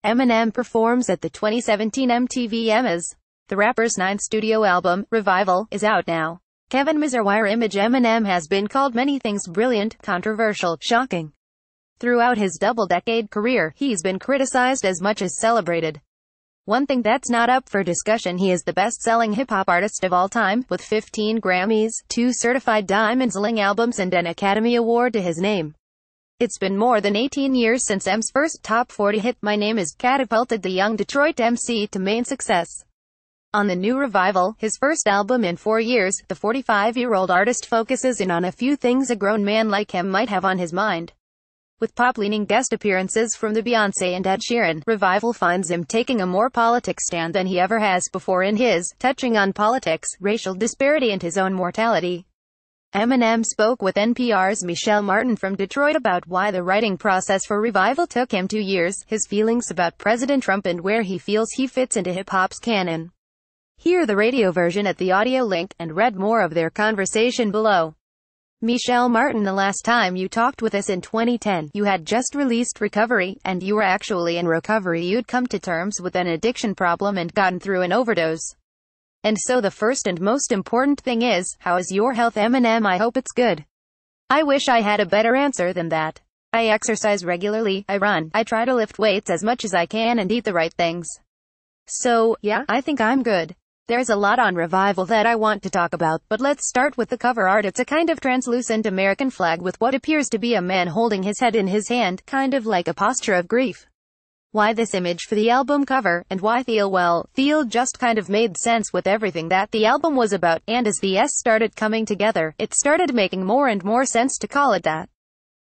Eminem performs at the 2017 MTV EMAs. The rapper's ninth studio album, Revival, is out now. Kevin Mizarwire image Eminem has been called many things: brilliant, controversial, shocking. Throughout his double-decade career, he's been criticized as much as celebrated. One thing that's not up for discussion: he is the best-selling hip-hop artist of all time, with 15 Grammys, 2 certified diamond-selling albums and an Academy Award to his name. It's been more than 18 years since M's first top 40 hit, My Name Is, catapulted the young Detroit MC to main success. On the new Revival, his first album in 4 years, the 45-year-old artist focuses in on a few things a grown man like him might have on his mind. With pop-leaning guest appearances from the Beyoncé and Ed Sheeran, Revival finds him taking a more politic stand than he ever has before in his, touching on politics, racial disparity and his own mortality. Eminem spoke with NPR's Michelle Martin from Detroit about why the writing process for Revival took him 2 years, his feelings about President Trump, and where he feels he fits into hip-hop's canon. Hear the radio version at the audio link, and read more of their conversation below. Michelle Martin: the last time you talked with us in 2010, you had just released Recovery, and you were actually in recovery. You'd come to terms with an addiction problem and gotten through an overdose. And so the first and most important thing is, how is your health? Eminem: I hope it's good. I wish I had a better answer than that. I exercise regularly, I run, I try to lift weights as much as I can and eat the right things. So, yeah, I think I'm good. There's a lot on Revival that I want to talk about, but let's start with the cover art. It's a kind of translucent American flag with what appears to be a man holding his head in his hand, kind of like a posture of grief. Why this image for the album cover, and why Feel? Well, Feel just kind of made sense with everything that the album was about, and as the S started coming together, it started making more and more sense to call it that.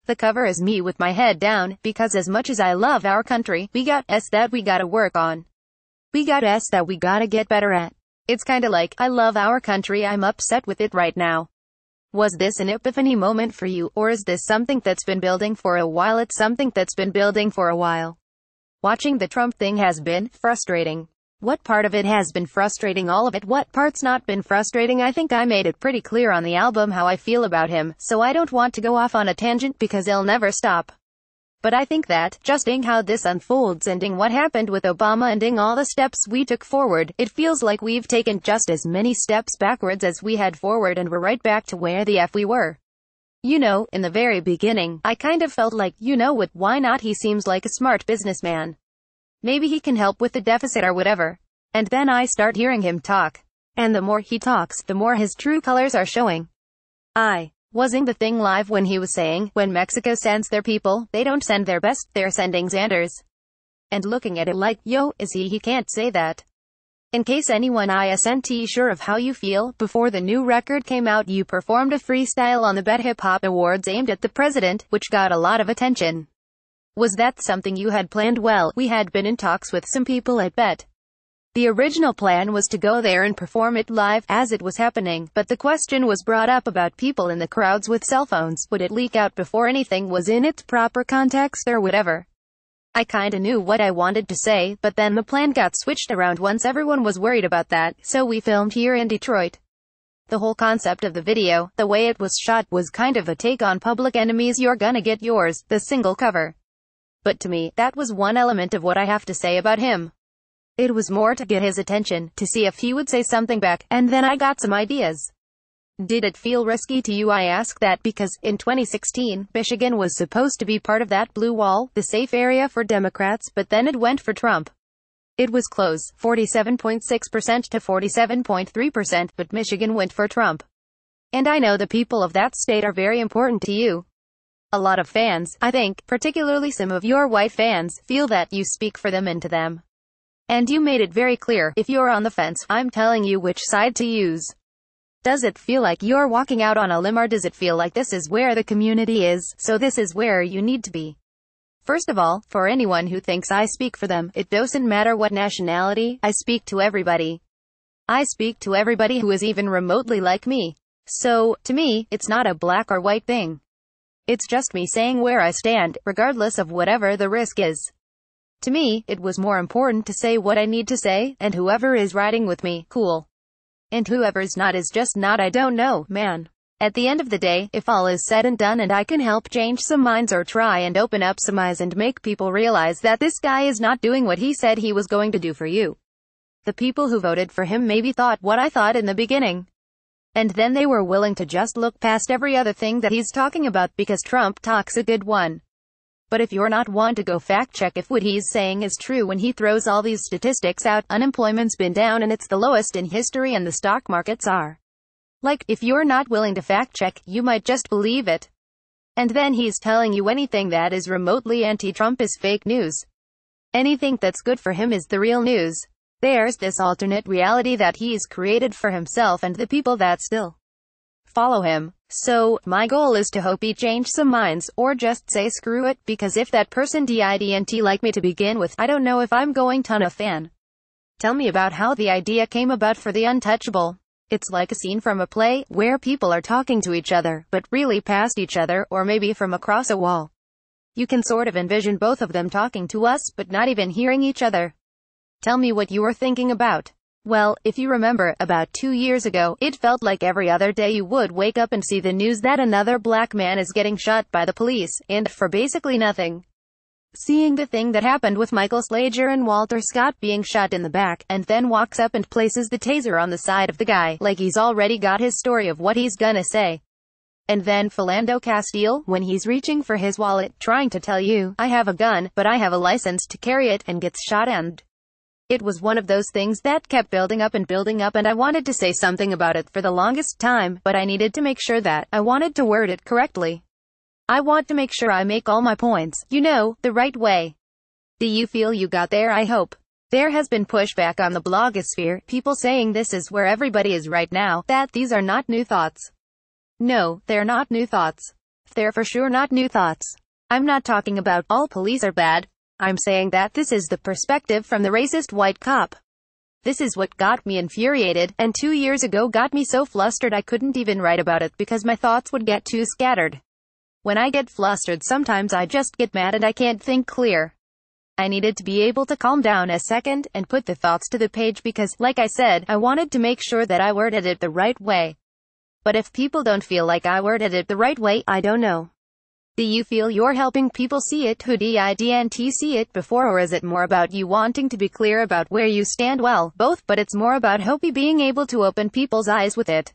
The cover is me with my head down, because as much as I love our country, we got S that we gotta work on. We got S that we gotta get better at. It's kinda like, I love our country, I'm upset with it right now. Was this an epiphany moment for you, or is this something that's been building for a while? It's something that's been building for a while. Watching the Trump thing has been frustrating. What part of it has been frustrating? All of it. What part's not been frustrating? I think I made it pretty clear on the album how I feel about him, so I don't want to go off on a tangent because it'll never stop. But I think that, just seeing how this unfolds, ending what happened with Obama, ending all the steps we took forward, it feels like we've taken just as many steps backwards as we had forward, and we're right back to where the F we were. You know, in the very beginning, I kind of felt like, you know what, why not? He seems like a smart businessman. Maybe he can help with the deficit or whatever. And then I start hearing him talk. And the more he talks, the more his true colors are showing. I wasn't the thing live when he was saying, when Mexico sends their people, they don't send their best, they're sending Xanders. And looking at it like, yo, is he can't say that. In case anyone isn't sure of how you feel, before the new record came out you performed a freestyle on the Bet Hip Hop Awards aimed at the president, which got a lot of attention. Was that something you had planned? Well, we had been in talks with some people at Bet. The original plan was to go there and perform it live, as it was happening, but the question was brought up about people in the crowds with cell phones. Would it leak out before anything was in its proper context or whatever? I kinda knew what I wanted to say, but then the plan got switched around once everyone was worried about that, so we filmed here in Detroit. The whole concept of the video, the way it was shot, was kind of a take on Public Enemy's You're Gonna Get Yours, the single cover. But to me, that was one element of what I have to say about him. It was more to get his attention, to see if he would say something back, and then I got some ideas. Did it feel risky to you? I ask that because, in 2016, Michigan was supposed to be part of that blue wall, the safe area for Democrats, but then it went for Trump. It was close, 47.6% to 47.3%, but Michigan went for Trump. And I know the people of that state are very important to you. A lot of fans, I think, particularly some of your white fans, feel that you speak for them and to them. And you made it very clear, if you're on the fence, I'm telling you which side to use. Does it feel like you're walking out on a limb, or does it feel like this is where the community is, so this is where you need to be? First of all, for anyone who thinks I speak for them, it doesn't matter what nationality, I speak to everybody. I speak to everybody who is even remotely like me. So, to me, it's not a black or white thing. It's just me saying where I stand, regardless of whatever the risk is. To me, it was more important to say what I need to say, and whoever is riding with me, cool. And whoever's not is just not. I don't know, man. At the end of the day, if all is said and done and I can help change some minds or try and open up some eyes and make people realize that this guy is not doing what he said he was going to do for you. The people who voted for him maybe thought what I thought in the beginning. And then they were willing to just look past every other thing that he's talking about because Trump talks a good one. But if you're not one to go fact check if what he's saying is true when he throws all these statistics out, unemployment's been down and it's the lowest in history and the stock markets are. Like, if you're not willing to fact check, you might just believe it. And then he's telling you anything that is remotely anti-Trump is fake news. Anything that's good for him is the real news. There's this alternate reality that he's created for himself and the people that still follow him. So, my goal is to hope he change some minds, or just say screw it, because if that person didn't like me to begin with, I don't know if I'm going to a fan. Tell me about how the idea came about for the untouchable. It's like a scene from a play, where people are talking to each other, but really past each other, or maybe from across a wall. You can sort of envision both of them talking to us, but not even hearing each other. Tell me what you were thinking about. Well, if you remember, about 2 years ago, it felt like every other day you would wake up and see the news that another black man is getting shot by the police, and for basically nothing. Seeing the thing that happened with Michael Slager and Walter Scott being shot in the back, and then walks up and places the taser on the side of the guy, like he's already got his story of what he's gonna say. And then Philando Castile, when he's reaching for his wallet, trying to tell you, I have a gun, but I have a license to carry it, and gets shot and... It was one of those things that kept building up and I wanted to say something about it for the longest time, but I needed to make sure that I wanted to word it correctly. I want to make sure I make all my points, you know, the right way. Do you feel you got there? I hope. There has been pushback on the blogosphere, people saying this is where everybody is right now, that these are not new thoughts. No, they're not new thoughts. They're for sure not new thoughts. I'm not talking about all police are bad. I'm saying that this is the perspective from the racist white cop. This is what got me infuriated, and 2 years ago got me so flustered I couldn't even write about it because my thoughts would get too scattered. When I get flustered sometimes I just get mad and I can't think clear. I needed to be able to calm down a second, and put the thoughts to the page because, like I said, I wanted to make sure that I worded it the right way. But if people don't feel like I worded it the right way, I don't know. Do you feel you're helping people see it who didn't see it before, or is it more about you wanting to be clear about where you stand? Well, both, but it's more about Hopi being able to open people's eyes with it.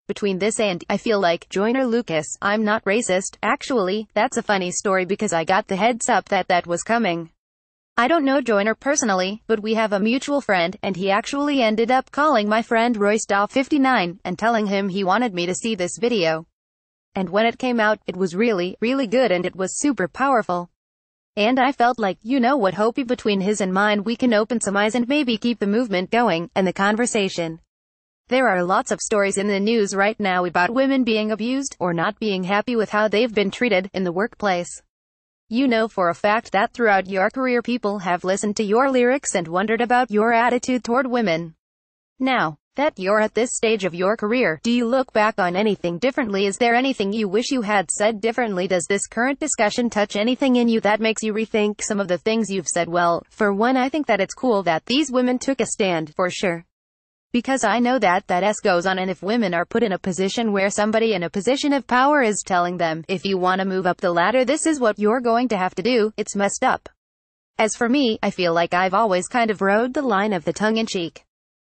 Between this and, I feel like, Joyner Lucas, I'm not racist. Actually, that's a funny story because I got the heads up that that was coming. I don't know Joyner personally, but we have a mutual friend, and he actually ended up calling my friend Roystaw59, and telling him he wanted me to see this video. And when it came out, it was really, really good and it was super powerful. And I felt like, you know what, Hopi, between his and mine we can open some eyes and maybe keep the movement going, and the conversation. There are lots of stories in the news right now about women being abused, or not being happy with how they've been treated, in the workplace. You know for a fact that throughout your career people have listened to your lyrics and wondered about your attitude toward women. Now that you're at this stage of your career, do you look back on anything differently? Is there anything you wish you had said differently? Does this current discussion touch anything in you that makes you rethink some of the things you've said? Well, for one, I think that it's cool that these women took a stand, for sure. Because I know that goes on, and if women are put in a position where somebody in a position of power is telling them, if you want to move up the ladder, this is what you're going to have to do, it's messed up. As for me, I feel like I've always kind of rode the line of the tongue-in-cheek.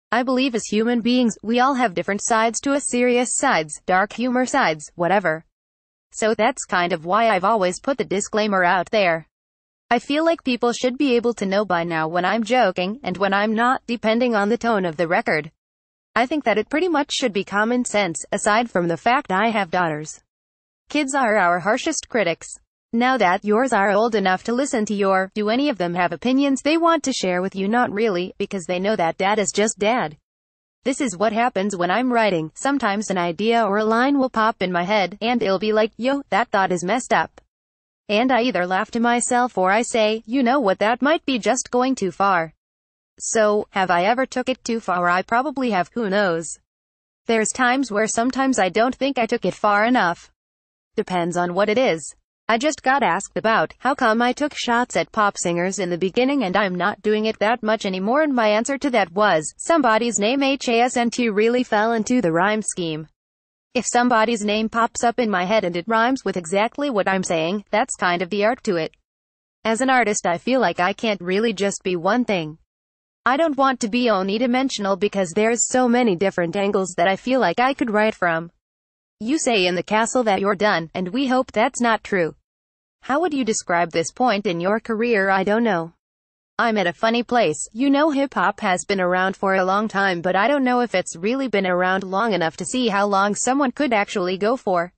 I believe as human beings, we all have different sides to us, serious sides, dark humor sides, whatever. So that's kind of why I've always put the disclaimer out there. I feel like people should be able to know by now when I'm joking, and when I'm not, depending on the tone of the record. I think that it pretty much should be common sense, aside from the fact I have daughters. Kids are our harshest critics. Now that yours are old enough to listen to do any of them have opinions they want to share with you? Not really, because they know that dad is just dad. This is what happens when I'm writing. Sometimes an idea or a line will pop in my head, and it'll be like, yo, that thought is messed up. And I either laugh to myself or I say, you know what, that might be just going too far. So, have I ever took it too far? I probably have, who knows. There's times where sometimes I don't think I took it far enough. Depends on what it is. I just got asked about how come I took shots at pop singers in the beginning and I'm not doing it that much anymore, and my answer to that was, somebody's name HASNT really fell into the rhyme scheme. If somebody's name pops up in my head and it rhymes with exactly what I'm saying, that's kind of the art to it. As an artist, I feel like I can't really just be one thing. I don't want to be unidimensional because there's so many different angles that I feel like I could write from. You say in the castle that you're done, and we hope that's not true. How would you describe this point in your career? I don't know. I'm at a funny place. You know, hip-hop has been around for a long time, but I don't know if it's really been around long enough to see how long someone could actually go for.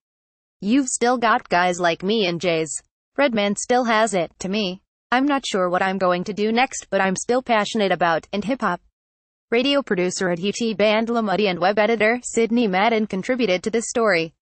You've still got guys like me and Jay's. Redman still has it, to me. I'm not sure what I'm going to do next, but I'm still passionate about, and hip-hop. Radio producer at HT Band Lamuddy and web editor, Sydney Madden contributed to this story.